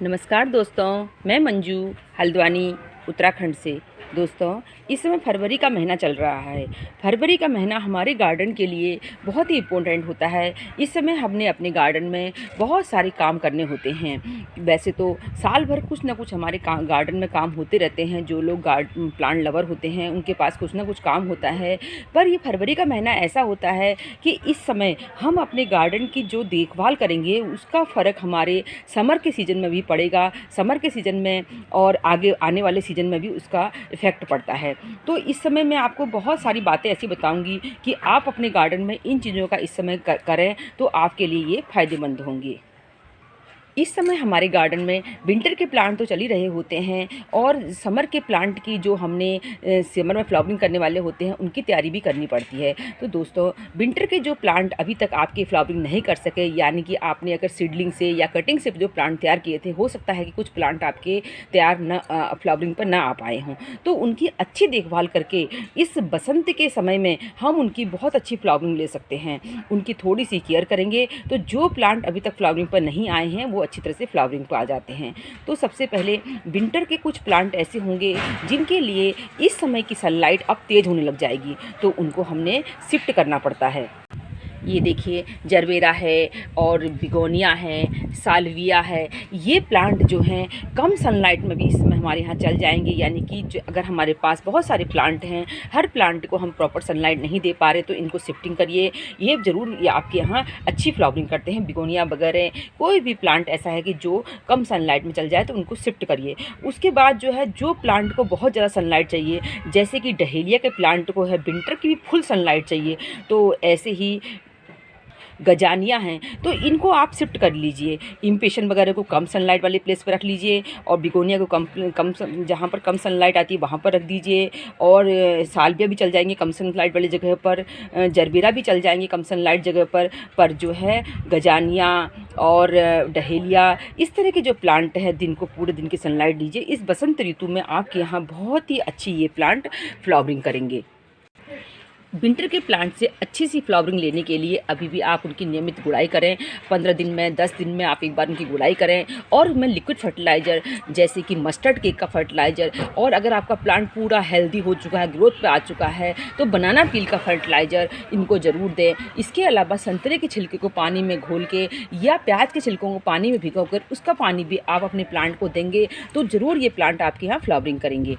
नमस्कार दोस्तों, मैं मंजू हल्द्वानी उत्तराखंड से। दोस्तों, इस समय फरवरी का महीना चल रहा है। फरवरी का महीना हमारे गार्डन के लिए बहुत ही इम्पोर्टेंट होता है। इस समय हमने अपने गार्डन में बहुत सारे काम करने होते हैं। वैसे तो साल भर कुछ ना कुछ हमारे गार्डन में काम होते रहते हैं। जो लोग प्लांट लवर होते हैं उनके पास कुछ ना कुछ काम होता है। पर ये फरवरी का महीना ऐसा होता है कि इस समय हम अपने गार्डन की जो देखभाल करेंगे उसका फ़र्क हमारे समर के सीज़न में भी पड़ेगा। समर के सीज़न में और आगे आने वाले सीज़न में भी उसका इफ़ेक्ट पड़ता है। तो इस समय मैं आपको बहुत सारी बातें ऐसी बताऊंगी कि आप अपने गार्डन में इन चीज़ों का इस समय करें तो आपके लिए ये फ़ायदेमंद होंगी। इस समय हमारे गार्डन में विंटर के प्लांट तो चल ही रहे होते हैं और समर के प्लांट की जो हमने समर में फ्लावरिंग करने वाले होते हैं उनकी तैयारी भी करनी पड़ती है। तो दोस्तों, विंटर के जो प्लांट अभी तक आपके फ्लावरिंग नहीं कर सके, यानी कि आपने अगर सीडलिंग से या कटिंग से जो प्लांट तैयार किए थे, हो सकता है कि कुछ प्लांट आपके तैयार न फ्लावरिंग पर ना आ पाए हों, तो उनकी अच्छी देखभाल करके इस बसंत के समय में हम उनकी बहुत अच्छी फ्लावरिंग ले सकते हैं। उनकी थोड़ी सी केयर करेंगे तो जो प्लांट अभी तक फ्लावरिंग पर नहीं आए हैं वो अच्छी तरह से फ्लावरिंग पर आ जाते हैं। तो सबसे पहले विंटर के कुछ प्लांट ऐसे होंगे जिनके लिए इस समय की सनलाइट अब तेज़ होने लग जाएगी, तो उनको हमने शिफ्ट करना पड़ता है। ये देखिए, जरबेरा है और बिगोनिया है, साल्विया है। ये प्लांट जो हैं कम सनलाइट में भी इस समय हमारे यहाँ चल जाएंगे। यानी कि जो अगर हमारे पास बहुत सारे प्लांट हैं, हर प्लांट को हम प्रॉपर सनलाइट नहीं दे पा रहे, तो इनको शिफ्टिंग करिए। ये ज़रूर ये आपके यहाँ अच्छी फ्लावरिंग करते हैं। बिगोनिया वगैरह कोई भी प्लांट ऐसा है कि जो कम सनलाइट में चल जाए तो उनको शिफ्ट करिए। उसके बाद जो है, जो प्लांट को बहुत ज़्यादा सनलाइट चाहिए, जैसे कि डहेलिया के प्लांट को है विंटर की भी फुल सनलाइट चाहिए, तो ऐसे ही गजानिया हैं, तो इनको आप शिफ्ट कर लीजिए। इम्पेशन वगैरह को कम सनलाइट वाले प्लेस पर रख लीजिए और बिगोनिया को जहाँ पर कम सनलाइट आती है वहाँ पर रख दीजिए। और साल्विया भी चल जाएंगे कम सनलाइट वाली जगह पर, जरबेरा भी चल जाएंगे कम सनलाइट जगह पर जो है गजानिया और डहेलिया, इस तरह के जो प्लांट हैं दिन को पूरे दिन की सनलाइट दीजिए। इस बसंत ऋतु में आपके यहाँ बहुत ही अच्छी ये प्लांट फ्लावरिंग करेंगे। विंटर के प्लांट से अच्छी सी फ्लावरिंग लेने के लिए अभी भी आप उनकी नियमित गुड़ाई करें। 15 दिन में 10 दिन में आप एक बार उनकी गुड़ाई करें। और मैं लिक्विड फर्टिलाइज़र जैसे कि मस्टर्ड केक का फर्टिलाइज़र, और अगर आपका प्लांट पूरा हेल्दी हो चुका है, ग्रोथ पे आ चुका है, तो बनाना पील का फर्टिलाइज़र इनको ज़रूर दें। इसके अलावा संतरे के छिलके को पानी में घोल के या प्याज के छिलकों को पानी में भिगोकर उसका पानी भी आप अपने प्लांट को देंगे तो ज़रूर ये प्लांट आपके यहाँ फ्लावरिंग करेंगे।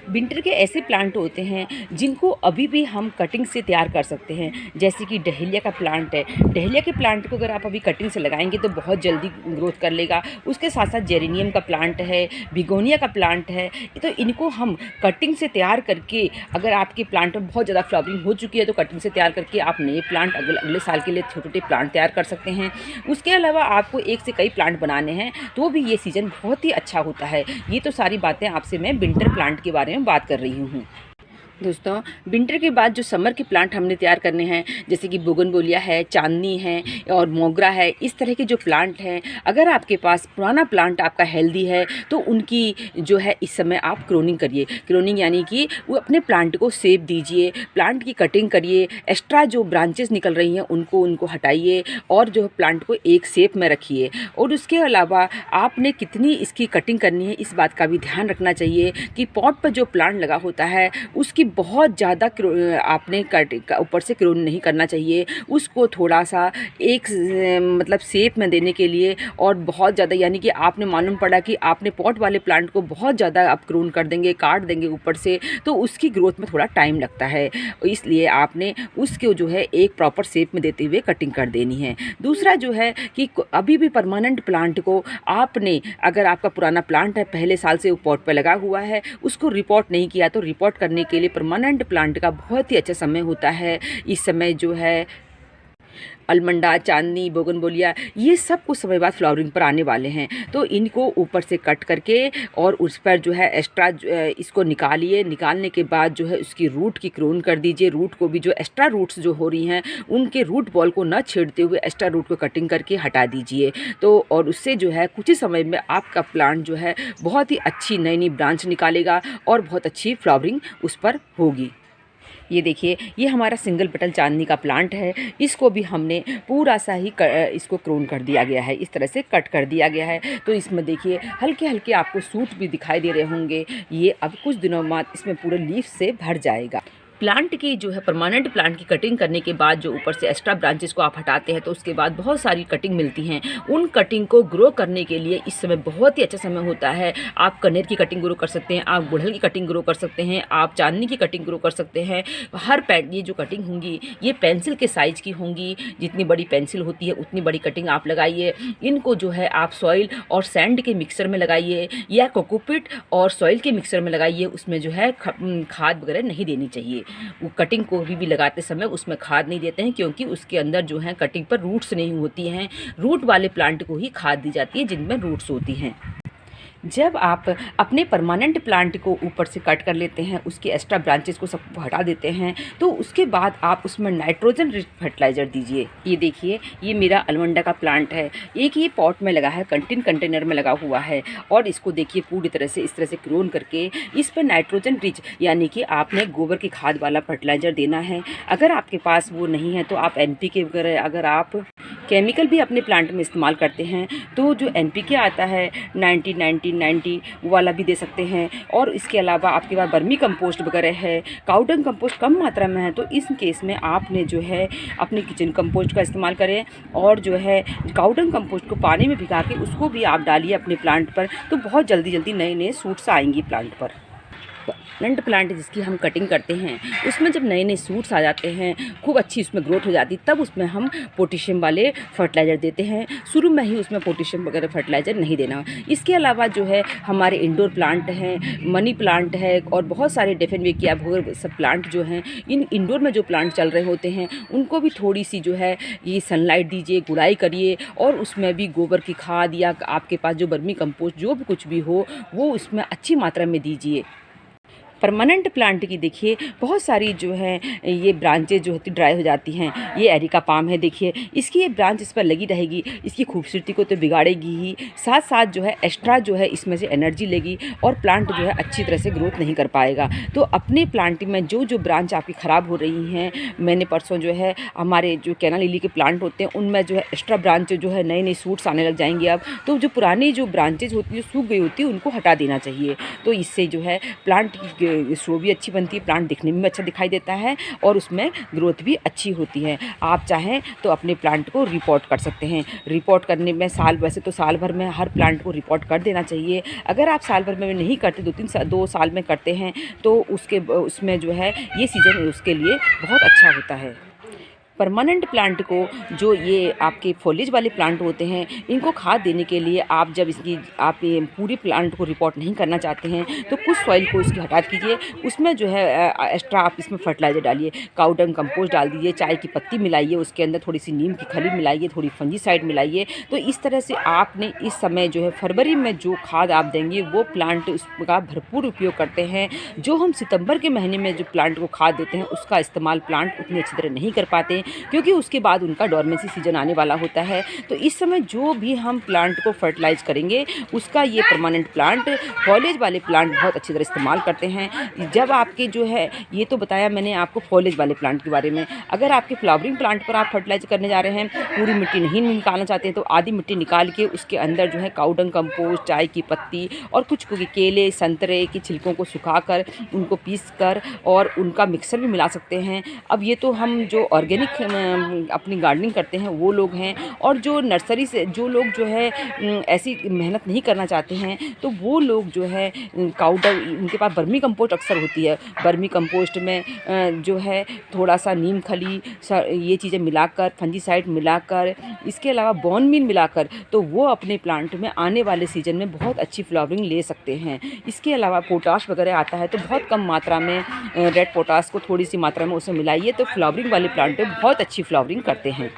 विंटर के ऐसे प्लांट होते हैं जिनको अभी भी हम कटिंग से तैयार कर सकते हैं, जैसे कि डहेलिया का प्लांट है। डहेलिया के प्लांट को अगर आप अभी कटिंग से लगाएंगे तो बहुत जल्दी ग्रोथ कर लेगा। उसके साथ साथ जेरेनियम का प्लांट है, बिगोनिया का प्लांट है। तो इनको हम कटिंग से तैयार करके, अगर आपके प्लांट में बहुत ज़्यादा फ्लावरिंग हो चुकी है तो कटिंग से तैयार करके आप नए प्लांट अगले साल के लिए छोटे छोटे प्लांट तैयार कर सकते हैं। उसके अलावा आपको एक से कई प्लांट बनाने हैं तो भी ये सीज़न बहुत ही अच्छा होता है। ये तो सारी बातें आपसे मैं विंटर प्लांट के बारे में बात कर रही हूँ। दोस्तों, विंटर के बाद जो समर के प्लांट हमने तैयार करने हैं, जैसे कि बोगनविलिया है, चांदनी है और मोगरा है, इस तरह के जो प्लांट हैं, अगर आपके पास पुराना प्लांट आपका हेल्दी है तो उनकी जो है इस समय आप क्रोनिंग करिए। क्रोनिंग यानी कि वो अपने प्लांट को शेप दीजिए, प्लांट की कटिंग करिए, एक्स्ट्रा जो ब्रांचेस निकल रही हैं उनको हटाइए और जो प्लांट को एक शेप में रखिए। और उसके अलावा आपने कितनी इसकी कटिंग करनी है इस बात का भी ध्यान रखना चाहिए कि पॉट पर जो प्लांट लगा होता है उसकी बहुत ज़्यादा आपने ऊपर से क्रोन नहीं करना चाहिए। उसको थोड़ा सा एक मतलब शेप में देने के लिए, और बहुत ज़्यादा यानी कि आपने मालूम पड़ा कि आपने पॉट वाले प्लांट को बहुत ज़्यादा आप क्रोन कर देंगे, काट देंगे ऊपर से, तो उसकी ग्रोथ में थोड़ा टाइम लगता है। इसलिए आपने उसको जो है एक प्रॉपर शेप में देते हुए कटिंग कर देनी है। दूसरा जो है कि अभी भी परमानेंट प्लांट को आपने, अगर आपका पुराना प्लांट है पहले साल से वो पॉट पर लगा हुआ है, उसको रिपोर्ट नहीं किया तो रिपोर्ट करने के लिए परमानेंट प्लांट का बहुत ही अच्छा समय होता है। इस समय जो है अलमंडा, चांदनी, बोगनविलिया, ये सब कुछ समय बाद फ्लावरिंग पर आने वाले हैं। तो इनको ऊपर से कट करके और उस पर जो है एक्स्ट्रा इसको निकालिए। निकालने के बाद जो है उसकी रूट की क्रोन कर दीजिए। रूट को भी जो एक्स्ट्रा रूट्स जो हो रही हैं उनके रूट बॉल को न छेड़ते हुए एक्स्ट्रा रूट को कटिंग करके हटा दीजिए। तो और उससे जो है कुछ ही समय में आपका प्लांट जो है बहुत ही अच्छी नई नई ब्रांच निकालेगा और बहुत अच्छी फ्लावरिंग उस पर होगी। ये देखिए, ये हमारा सिंगल पेटल चांदनी का प्लांट है। इसको भी हमने पूरा सा ही इसको क्रोन कर दिया गया है, इस तरह से कट कर दिया गया है। तो इसमें देखिए हल्के हल्के आपको सूट भी दिखाई दे रहे होंगे। ये अब कुछ दिनों बाद इसमें पूरे लीफ से भर जाएगा। प्लांट की जो है परमानेंट प्लांट की कटिंग करने के बाद जो ऊपर से एक्स्ट्रा ब्रांचेस को आप हटाते हैं तो उसके बाद बहुत सारी कटिंग मिलती हैं। उन कटिंग को ग्रो करने के लिए इस समय बहुत ही अच्छा समय होता है। आप कनेर की कटिंग ग्रो कर सकते हैं, आप गुड़हल की कटिंग ग्रो कर सकते हैं, आप चांदनी की कटिंग ग्रो कर सकते हैं। हर ये जो कटिंग होंगी ये पेंसिल के साइज़ की होंगी। जितनी बड़ी पेंसिल होती है उतनी बड़ी कटिंग आप लगाइए। इनको जो है आप सॉइल और सैंड के मिक्सर में लगाइए या कोकोपीट और सॉइल के मिक्सर में लगाइए। उसमें जो है खाद वगैरह नहीं देनी चाहिए। वो कटिंग को भी लगाते समय उसमें खाद नहीं देते हैं, क्योंकि उसके अंदर जो है कटिंग पर रूट्स नहीं होती हैं। रूट वाले प्लांट को ही खाद दी जाती है जिनमें रूट्स होती हैं। जब आप अपने परमानेंट प्लांट को ऊपर से कट कर लेते हैं, उसके एक्स्ट्रा ब्रांचेस को सबको हटा देते हैं, तो उसके बाद आप उसमें नाइट्रोजन रिच फर्टिलाइज़र दीजिए। ये देखिए, ये मेरा अलमंडा का प्लांट है। एक ये पॉट में लगा है, कंटेनर में लगा हुआ है, और इसको देखिए पूरी तरह से इस तरह से क्लोन करके इस पर नाइट्रोजन रिच यानी कि आपने गोबर की खाद वाला फर्टिलाइज़र देना है। अगर आपके पास वो नहीं है तो आप NPK वगैरह, अगर आप केमिकल भी अपने प्लांट में इस्तेमाल करते हैं तो जो NPK आता है 90 वाला भी दे सकते हैं। और इसके अलावा आपके पास वर्मी कंपोस्ट वगैरह है, काउडंग कंपोस्ट कम मात्रा में है तो इस केस में आपने जो है अपने किचन कंपोस्ट का इस्तेमाल करें। और जो है काउडंग कंपोस्ट को पानी में भिगा के उसको भी आप डालिए अपने प्लांट पर, तो बहुत जल्दी नए सूट्स आएंगी प्लांट पर। परमानेंट प्लांट जिसकी हम कटिंग करते हैं उसमें जब नए सूट्स आ जाते हैं, खूब अच्छी उसमें ग्रोथ हो जाती, तब उसमें हम पोटेशियम वाले फर्टिलाइज़र देते हैं। शुरू में ही उसमें पोटेशियम वगैरह फर्टिलाइज़र नहीं देना। इसके अलावा जो है हमारे इंडोर प्लांट हैं, मनी प्लांट है और बहुत सारे डेफिनविकिया भोगर सब प्लांट जो हैं, इन इंडोर में जो प्लांट चल रहे होते हैं उनको भी थोड़ी सी जो है ये सनलाइट दीजिए, गुड़ाई करिए, और उसमें भी गोबर की खाद या आपके पास जो वर्मी कंपोस्ट जो भी कुछ भी हो वो उसमें अच्छी मात्रा में दीजिए। परमानेंट प्लांट की देखिए बहुत सारी जो है ये ब्रांचेज जो होती ड्राई हो जाती हैं। ये एरिका पाम है, देखिए इसकी ये ब्रांच इस पर लगी रहेगी, इसकी खूबसूरती को तो बिगाड़ेगी ही, साथ साथ जो है एक्स्ट्रा जो है इसमें से एनर्जी लेगी और प्लांट जो है अच्छी तरह से ग्रोथ नहीं कर पाएगा। तो अपने प्लांट में जो ब्रांच आपकी ख़राब हो रही हैं, मैंने परसों जो है हमारे जो कैना लिली के प्लांट होते हैं उनमें जो है एक्स्ट्रा ब्रांच जो है नए सूट्स आने लग जाएंगे अब, तो जो पुरानी जो ब्रांचेज होती है, जो सूख गई होती है, उनको हटा देना चाहिए। तो इससे जो है प्लांट की शो भी अच्छी बनती है, प्लांट दिखने में भी अच्छा दिखाई देता है और उसमें ग्रोथ भी अच्छी होती है। आप चाहें तो अपने प्लांट को रिपोर्ट कर सकते हैं। रिपोर्ट करने में वैसे तो साल भर में हर प्लांट को रिपोर्ट कर देना चाहिए। अगर आप साल भर में नहीं करते, 2 साल में करते हैं, तो उसमें जो है ये सीज़न उसके लिए बहुत अच्छा होता है। परमानेंट प्लांट को जो ये आपके फॉलिज वाले प्लांट होते हैं, इनको खाद देने के लिए आप जब आप ये पूरे प्लांट को रिपोर्ट नहीं करना चाहते हैं तो कुछ सॉइल को इसकी हटा कीजिए, उसमें जो है एक्स्ट्रा आप इसमें फर्टिलाइज़र डालिए, काउडंग कंपोस्ट डाल दीजिए, चाय की पत्ती मिलाइए, उसके अंदर थोड़ी सी नीम की खली मिलाइए, थोड़ी फंजीसाइड मिलाइए। तो इस तरह से आपने इस समय जो है फरवरी में जो खाद आप देंगे वो प्लांट उसका भरपूर उपयोग करते हैं। जो हम सितंबर के महीने में जो प्लांट को खाद देते हैं उसका इस्तेमाल प्लांट उतनी अच्छी तरह नहीं कर पाते, क्योंकि उसके बाद उनका डॉर्मेंसी सीजन आने वाला होता है। तो इस समय जो भी हम प्लांट को फर्टिलाइज करेंगे उसका ये परमानेंट प्लांट, फॉलेज वाले प्लांट बहुत अच्छी तरह इस्तेमाल करते हैं। जब आपके जो है ये तो बताया मैंने आपको फॉलेज वाले प्लांट के बारे में। अगर आपके फ्लावरिंग प्लांट पर आप फर्टिलाइज करने जा रहे हैं, पूरी मिट्टी नहीं निकालना चाहते हैं, तो आधी मिट्टी निकाल के उसके अंदर जो है काउडंग कंपोस्ट, चाय की पत्ती और कुछ केले संतरे की छिलकों को सुखाकर उनको पीस कर और उनका मिक्सर भी मिला सकते हैं। अब ये तो हम जो ऑर्गेनिक अपनी गार्डनिंग करते हैं वो लोग हैं, और जो नर्सरी से जो लोग जो है ऐसी मेहनत नहीं करना चाहते हैं तो वो लोग जो है काउडंग, उनके पास वर्मी कंपोस्ट अक्सर होती है। वर्मी कंपोस्ट में जो है थोड़ा सा नीम खली ये चीज़ें मिलाकर, फंजीसाइड मिलाकर, इसके अलावा बोन मील मिलाकर, तो वो अपने प्लांट में आने वाले सीजन में बहुत अच्छी फ्लावरिंग ले सकते हैं। इसके अलावा पोटाश वगैरह आता है तो बहुत कम मात्रा में रेड पोटाश को थोड़ी सी मात्रा में उसमें मिलाइए, तो फ्लावरिंग वाले प्लांट में बहुत अच्छी फ्लावरिंग करते हैं।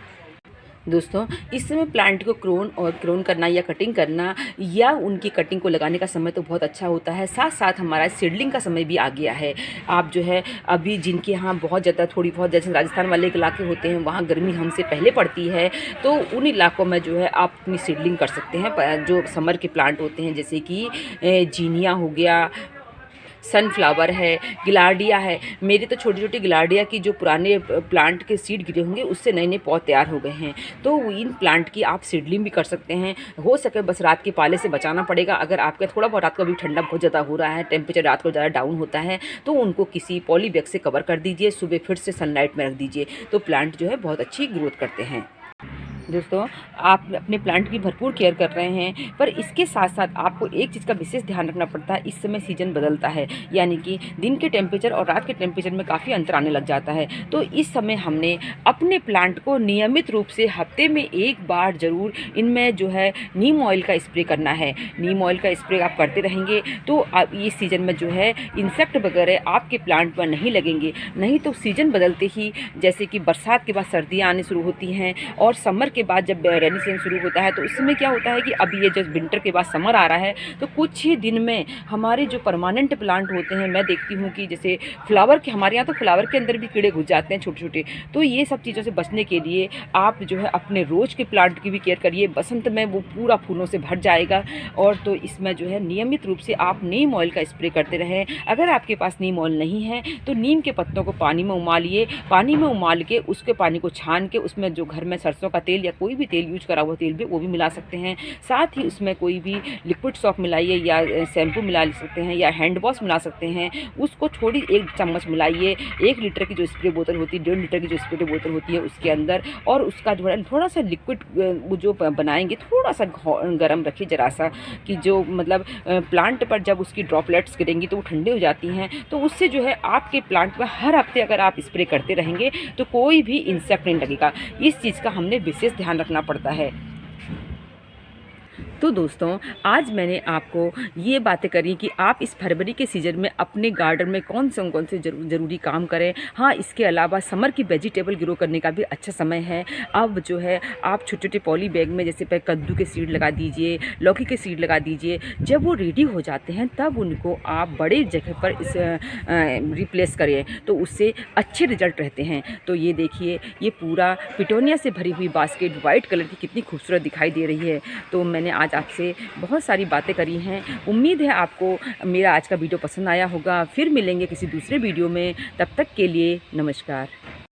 दोस्तों, इस समय प्लांट को क्रोन करना या कटिंग करना या उनकी कटिंग को लगाने का समय तो बहुत अच्छा होता है, साथ साथ हमारा सीडलिंग का समय भी आ गया है। आप जो है अभी जिनके यहाँ बहुत ज़्यादा थोड़ी बहुत, जैसे राजस्थान वाले इलाके होते हैं वहाँ गर्मी हमसे पहले पड़ती है, तो उन इलाकों में जो है आप अपनी सीडलिंग कर सकते हैं। जो समर के प्लांट होते हैं जैसे कि जीनिया हो गया, सनफ्लावर है, गिलार्डिया है। मेरे तो छोटी छोटी गिलार्डिया की जो पुराने प्लांट के सीड गिरे होंगे उससे नए नए पौध तैयार हो गए हैं। तो इन प्लांट की आप सीडलिंग भी कर सकते हैं। हो सके बस रात के पाले से बचाना पड़ेगा। अगर आपका थोड़ा बहुत रात को भी ठंडा बहुत ज़्यादा हो रहा है, टेम्परेचर रात को ज़्यादा डाउन होता है, तो उनको किसी पॉली बैग से कवर कर दीजिए, सुबह फिर से सनलाइट में रख दीजिए, तो प्लांट जो है बहुत अच्छी ग्रोथ करते हैं। दोस्तों, आप अपने प्लांट की भरपूर केयर कर रहे हैं, पर इसके साथ साथ आपको एक चीज़ का विशेष ध्यान रखना पड़ता है। इस समय सीज़न बदलता है, यानी कि दिन के टेम्परेचर और रात के टेम्परेचर में काफ़ी अंतर आने लग जाता है। तो इस समय हमने अपने प्लांट को नियमित रूप से हफ्ते में एक बार ज़रूर इनमें जो है नीम ऑयल का स्प्रे करना है। नीम ऑयल का स्प्रे आप करते रहेंगे तो इस सीज़न में जो है इंसेक्ट वगैरह आपके प्लांट पर नहीं लगेंगे। नहीं तो सीज़न बदलते ही, जैसे कि बरसात के बाद सर्दियाँ आने शुरू होती हैं और समर के बाद जब रेनी सीजन शुरू होता है, तो उस समय क्या होता है कि अभी ये जब विंटर के बाद समर आ रहा है, तो कुछ ही दिन में हमारे जो परमानेंट प्लांट होते हैं, मैं देखती हूँ कि जैसे फ्लावर के, हमारे यहाँ तो फ्लावर के अंदर भी कीड़े घुस जाते हैं छोटे छोटे। तो ये सब चीज़ों से बचने के लिए आप जो है अपने रोज़ के प्लांट की भी केयर करिए। बसंत में वो पूरा फूलों से भर जाएगा। और तो इसमें जो है नियमित रूप से आप नीम ऑयल का स्प्रे करते रहें। अगर आपके पास नीम ऑयल नहीं है तो नीम के पत्तों को पानी में उबालिए। पानी में उबाल के उसके पानी को छान के उसमें जो घर में सरसों का तेल या कोई भी तेल यूज करा हुआ तेल भी वो भी मिला सकते हैं। साथ ही उसमें कोई भी लिक्विड सोप मिलाइए या शैम्पू मिला सकते हैं या हैंड वॉश मिला सकते हैं। उसको थोड़ी 1 चम्मच मिलाइए 1 लीटर की जो स्प्रे बोतल होती है, 1.5 लीटर की जो स्प्रे बोतल होती है उसके अंदर, और उसका जो है थोड़ा सा लिक्विड जो बनाएंगे थोड़ा सा गर्म रखिए ज़रा सा, कि जो मतलब प्लांट पर जब उसकी ड्रॉपलेट्स गिरेंगी तो वो ठंडे हो जाती हैं। तो उससे जो है आपके प्लांट पर हर हफ्ते अगर आप स्प्रे करते रहेंगे तो कोई भी इंसेक्ट नहीं लगेगा। इस चीज़ का हमने विशेष ध्यान रखना पड़ता है। तो दोस्तों, आज मैंने आपको ये बातें करी कि आप इस फरवरी के सीज़न में अपने गार्डन में कौन से ज़रूरी काम करें। हाँ, इसके अलावा समर की वेजिटेबल ग्रो करने का भी अच्छा समय है। अब जो है आप छोटे छोटे पॉली बैग में जैसे कद्दू के सीड लगा दीजिए, लौकी के सीड लगा दीजिए। जब वो रेडी हो जाते हैं तब उनको आप बड़े जगह पर रिप्लेस करें, तो उससे अच्छे रिजल्ट रहते हैं। तो ये देखिए, ये पूरा पिटोनिया से भरी हुई बास्केट वाइट कलर की कितनी खूबसूरत दिखाई दे रही है। तो मैंने आज आपसे बहुत सारी बातें करी हैं। उम्मीद है आपको मेरा आज का वीडियो पसंद आया होगा। फिर मिलेंगे किसी दूसरे वीडियो में, तब तक के लिए नमस्कार।